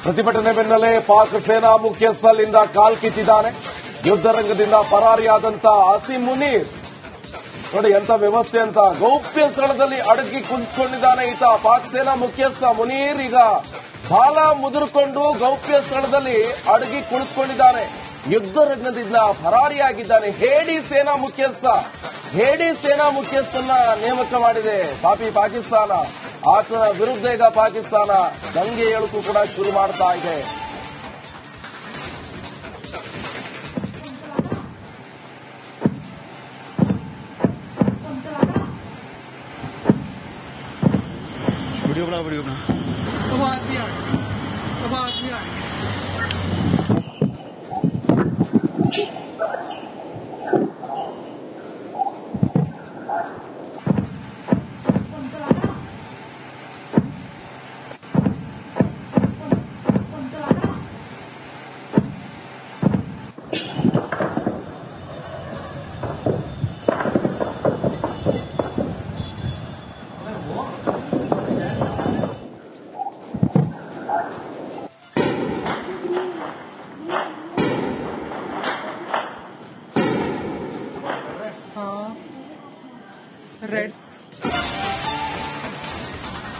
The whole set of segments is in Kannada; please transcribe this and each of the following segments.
ಪ್ರತಿಭಟನೆ ಬೆನ್ನಲ್ಲೇ ಪಾಕ್ ಸೇನಾ ಮುಖ್ಯಸ್ಥಲಿಂದ ಕಾಲ್ಕಿತ್ತಿದ್ದಾನೆ. ಯುದ್ಧ ರಂಗದಿಂದ ಪರಾರಿಯಾದಂತ ಅಸೀಂ ಮುನೀರ್ ನೋಡಿ ಎಂತ ವ್ಯವಸ್ಥೆ ಅಂತ. ಗೌಪ್ಯ ಸ್ಥಳದಲ್ಲಿ ಅಡಗಿ ಕುಳಿತುಕೊಂಡಿದ್ದಾನೆ ಈತ. ಪಾಕ್ ಸೇನಾ ಮುಖ್ಯಸ್ಥ ಮುನೀರ್ ಈಗ ಬಾಲ ಮುದುರಿಕೊಂಡು ಗೌಪ್ಯ ಸ್ಥಳದಲ್ಲಿ ಅಡಗಿ ಕುಳಿತುಕೊಂಡಿದ್ದಾನೆ. ಯುದ್ಧ ರಂಗದಿಂದ ಪರಾರಿಯಾಗಿದ್ದಾನೆ. ಹೇಡಿ ಸೇನಾ ಮುಖ್ಯಸ್ಥನ ನೇಮಕ ಮಾಡಿದೆ ಪಾಕಿಸ್ತಾನ. ಆತನ ವಿರುದ್ಧ ಈಗ ಪಾಕಿಸ್ತಾನ ದಂಗೆ ಏಳುಕು ಕೂಡ ಶುರು ಮಾಡ್ತಾ ಇದೆ. वीडियो बना आवाज भी आ रही है।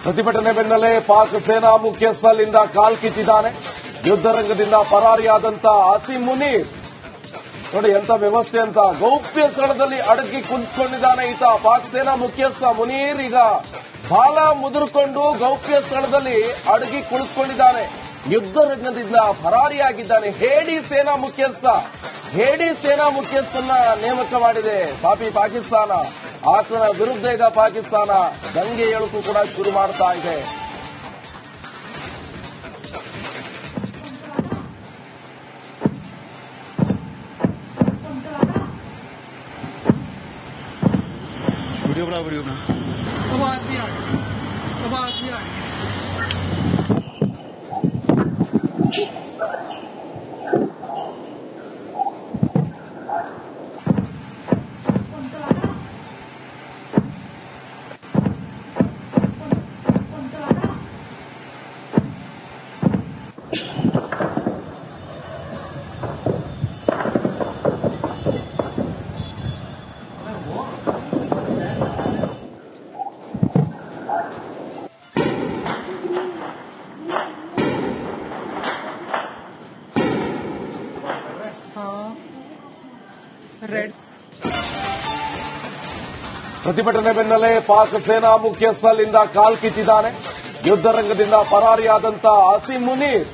ಪ್ರತಿಭಟನೆ ಬೆನ್ನಲ್ಲೇ ಪಾಕ್ ಸೇನಾ ಮುಖ್ಯಸ್ಥಲಿಂದ ಕಾಲ್ಕಿತ್ತಿದ್ದಾನೆ. ಯುದ್ಧ ರಂಗದಿಂದ ಪರಾರಿಯಾದಂತ ಅಸೀಂ ಮುನೀರ್ ನೋಡಿ ಎಂತ ವ್ಯವಸ್ಥೆ ಅಂತ. ಗೌಪ್ಯ ಸ್ಥಳದಲ್ಲಿ ಅಡಗಿ ಕುಳಿತುಕೊಂಡಿದ್ದಾನೆ ಈತ. ಪಾಕ್ ಸೇನಾ ಮುಖ್ಯಸ್ಥ ಮುನೀರ್ ಈಗ ಬಾಲ ಮುದುರಿಕೊಂಡು ಗೌಪ್ಯ ಸ್ಥಳದಲ್ಲಿ ಅಡಗಿ ಕುಳಿತುಕೊಂಡಿದ್ದಾನೆ. ಯುದ್ಧ ರಂಗದಿಂದ ಪರಾರಿಯಾಗಿದ್ದಾನೆ. ಹೇಡಿ ಸೇನಾ ಮುಖ್ಯಸ್ಥನ ನೇಮಕ ಮಾಡಿದೆ ಪಾಕಿಸ್ತಾನ. ಆತನ ವಿರುದ್ಧ ಈಗ ಪಾಕಿಸ್ತಾನ ದಂಗೆ ಏಳುಕು ಕೂಡ ಶುರು ಮಾಡ್ತಾ ಇದೆ. वीडियो बना आवाज भी आ रही है। ಪ್ರತಿಭಟನೆ ಬೆನ್ನಲ್ಲೇ ಪಾಕ್ ಸೇನಾ ಮುಖ್ಯಸ್ಥಲಿಂದ ಕಾಲ್ಕಿತ್ತಿದ್ದಾನೆ. ಯುದ್ಧ ರಂಗದಿಂದ ಪರಾರಿಯಾದಂತ ಅಸೀಂ ಮುನೀರ್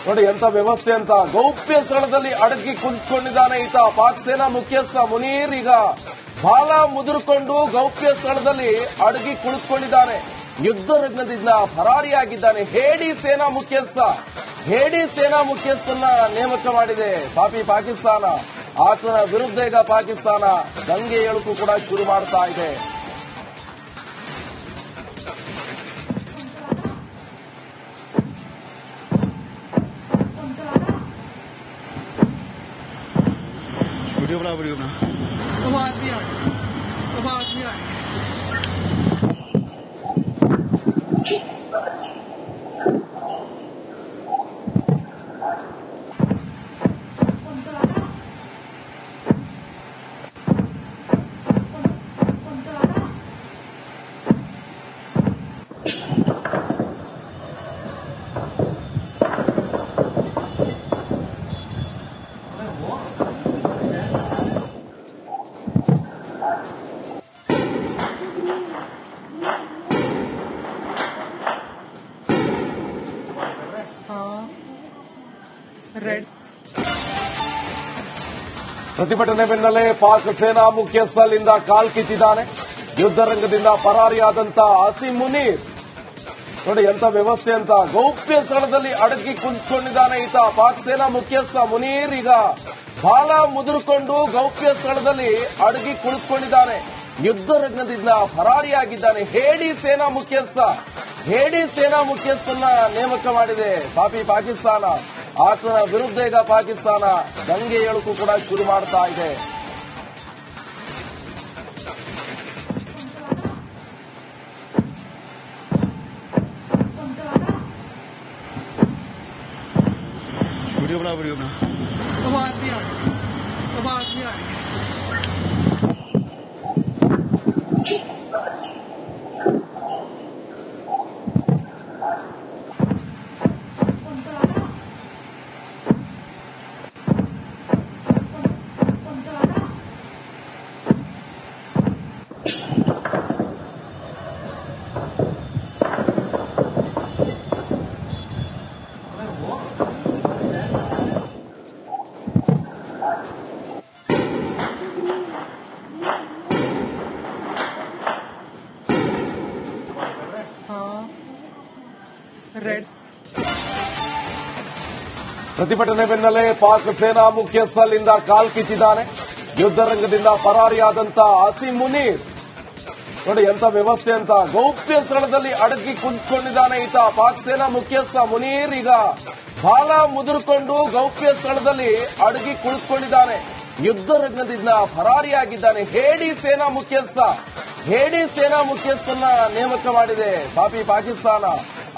ನೋಡಿ ಎಂತ ವ್ಯವಸ್ಥೆ ಅಂತ. ಗೌಪ್ಯ ಸ್ಥಳದಲ್ಲಿ ಅಡಗಿ ಕುಳಿತುಕೊಂಡಿದ್ದಾನೆ ಈತ. ಪಾಕ್ ಸೇನಾ ಮುಖ್ಯಸ್ಥ ಮುನೀರ್ ಈಗ ಬಾಲ ಮುದುರಿಕೊಂಡು ಗೌಪ್ಯ ಸ್ಥಳದಲ್ಲಿ ಅಡಗಿ ಕುಳಿತುಕೊಂಡಿದ್ದಾನೆ. ಯುದ್ಧ ರಂಗದಿಂದ ಪರಾರಿಯಾಗಿದ್ದಾನೆ. ಹೇಡಿ ಸೇನಾ ಮುಖ್ಯಸ್ಥನ ನೇಮಕ ಮಾಡಿದೆ ಪಾಕಿಸ್ತಾನ. ಆತನ ವಿರುದ್ಧ ಈಗ ಪಾಕಿಸ್ತಾನ ದಂಗೆ ಏಳುಕು ಕೂಡ ಶುರು ಮಾಡ್ತಾ ಇದೆ. वीडियो बना आवाज भी आ रही है। ಪ್ರತಿಭಟನೆ ಬೆನ್ನಲ್ಲೇ ಪಾಕ್ ಸೇನಾ ಮುಖ್ಯಸ್ಥಲಿಂದ ಕಾಲ್ಕಿತ್ತಿದ್ದಾನೆ. ಯುದ್ಧ ರಂಗದಿಂದ ಪರಾರಿಯಾದಂತ ಅಸೀಂ ಮುನೀರ್ ನೋಡಿ ಎಂತ ವ್ಯವಸ್ಥೆ ಅಂತ. ಗೌಪ್ಯ ಸ್ಥಳದಲ್ಲಿ ಅಡಗಿ ಕುಳಿತುಕೊಂಡಿದ್ದಾನೆ ಈತ. ಪಾಕ್ ಸೇನಾ ಮುಖ್ಯಸ್ಥ ಮುನೀರ್ ಈಗ ಬಾಲ ಮುದುರಿಕೊಂಡು ಗೌಪ್ಯ ಸ್ಥಳದಲ್ಲಿ ಅಡಗಿ ಕುಳಿತುಕೊಂಡಿದ್ದಾನೆ. ಯುದ್ಧ ರಂಗದಿಂದ ಪರಾರಿಯಾಗಿದ್ದಾನೆ. ಹೇಡಿ ಸೇನಾ ಮುಖ್ಯಸ್ಥನ ನೇಮಕ ಮಾಡಿದೆ ಪಾಕಿಸ್ತಾನ. ಆತನ ವಿರುದ್ಧ ಈಗ ಪಾಕಿಸ್ತಾನ ದಂಗೆ ಏಳುಕು ಕೂಡ ಶುರು ಮಾಡ್ತಾ ಇದೆ. बड़ा वीडियो बना आवाज नहीं आ रही आवाज नहीं आ रही ರೆಡ್ಸ್ ಪ್ರತಿಭಟನೆ ಬೆನ್ನಲ್ಲೇ ಪಾಕ್ ಸೇನಾ ಮುಖ್ಯಸ್ಥಲಿಂದ ಕಾಲ್ ಕಿತ್ತಿದ್ದಾನೆ. ಯುದ್ಧ ರಂಗದಿಂದ ಪರಾರಿಯಾದಂತ ಆಸಿಮ್ ಮುನೀರ್ ನೋಡಿ ಎಂತ ವ್ಯವಸ್ಥೆ ಅಂತ ಗೌಪ್ಯ ಸ್ಥಳದಲ್ಲಿ ಅಡಗಿ ಕುಂತ್ಕೊಂಡಿದ್ದಾನೆ ಈತ. ಪಾಕ್ ಸೇನಾ ಮುಖ್ಯಸ್ಥ ಮುನೀರ್ ಈಗ ಬಾಲ ಮುದುರ್ಕೊಂಡು ಗೌಪ್ಯ ಸ್ಥಳದಲ್ಲಿ ಅಡಗಿ ಕುಳಿತುಕೊಂಡಿದ್ದಾನೆ. ಯುದ್ಧ ರಂಗದಿಂದ ಪರಾರಿಯಾಗಿದ್ದಾನೆ. ಹೇಡಿ ಸೇನಾ ಮುಖ್ಯಸ್ಥನ ನೇಮಕ ಮಾಡಿದೆ ಪಾಕಿಸ್ತಾನ.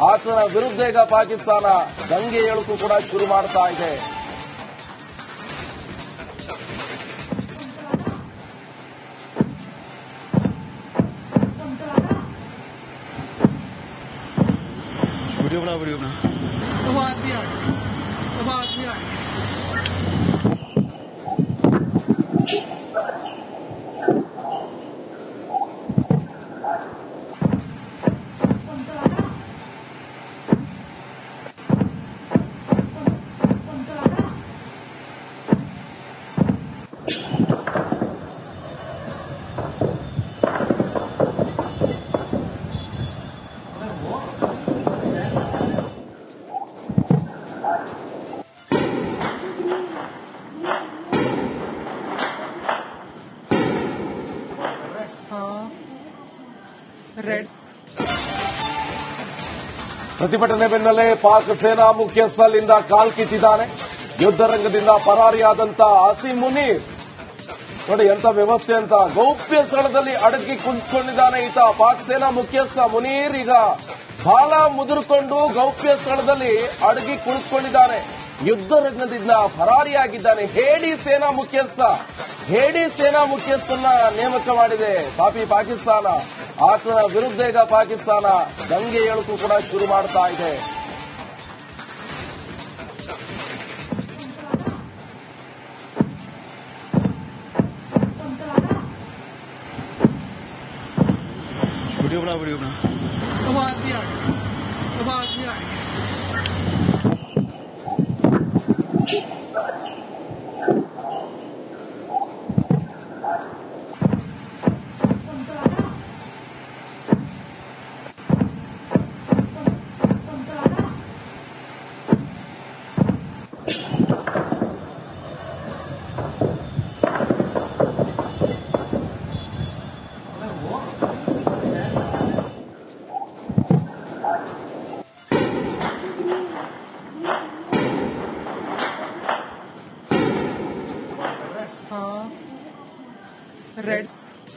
ಆತನ ವಿರುದ್ಧ ಈಗ ಪಾಕಿಸ್ತಾನ ದಂಗೆ ಏಳುಕು ಕೂಡ ಶುರು ಮಾಡ್ತಾ ಇದೆ. वीडियो बना आवाज नहीं आ रही आवाज नहीं आ रही ರೆಡ್ಸ್ ಪ್ರತಿಭಟನೆ ಬೆನ್ನಲ್ಲೇ ಪಾಕ್ ಸೇನಾ ಮುಖ್ಯಸ್ಥಲಿಂದ ಕಾಲ್ ಕಿತ್ತಿದ್ದಾನೆ. ಯುದ್ಧ ರಂಗದಿಂದ ಪರಾರಿಯಾದಂತ ಆಸಿಮ್ ಮುನೀರ್ ನೋಡಿ ಎಂತ ವ್ಯವಸ್ಥೆ ಅಂತ ಗೌಪ್ಯ ಸ್ಥಳದಲ್ಲಿ ಅಡಗಿ ಕುಂತ್ಕೊಂಡಿದ್ದಾನೆ ಈತ. ಪಾಕ್ ಸೇನಾ ಮುಖ್ಯಸ್ಥ ಮುನೀರ್ ಈಗ ಬಾಲ ಮುದುರ್ಕೊಂಡು ಗೌಪ್ಯ ಸ್ಥಳದಲ್ಲಿ ಅಡಗಿ ಕುಳಿತುಕೊಂಡಿದ್ದಾನೆ. ಯುದ್ಧ ರಂಗದಿಂದ ಪರಾರಿಯಾಗಿದ್ದಾನೆ. ಹೇಡಿ ಸೇನಾ ಮುಖ್ಯಸ್ಥನ ನೇಮಕ ಮಾಡಿದೆ ಪಾಕಿಸ್ತಾನ. ಆತನ ವಿರುದ್ಧ ಈಗ ಪಾಕಿಸ್ತಾನ ದಂಗೆ ಏಳುಕು ಕೂಡ ಶುರು ಮಾಡ್ತಾ ಇದೆ. वीडियो बना आवाज नहीं आ रही आवाज नहीं आ रही ರೆಡ್ಸ್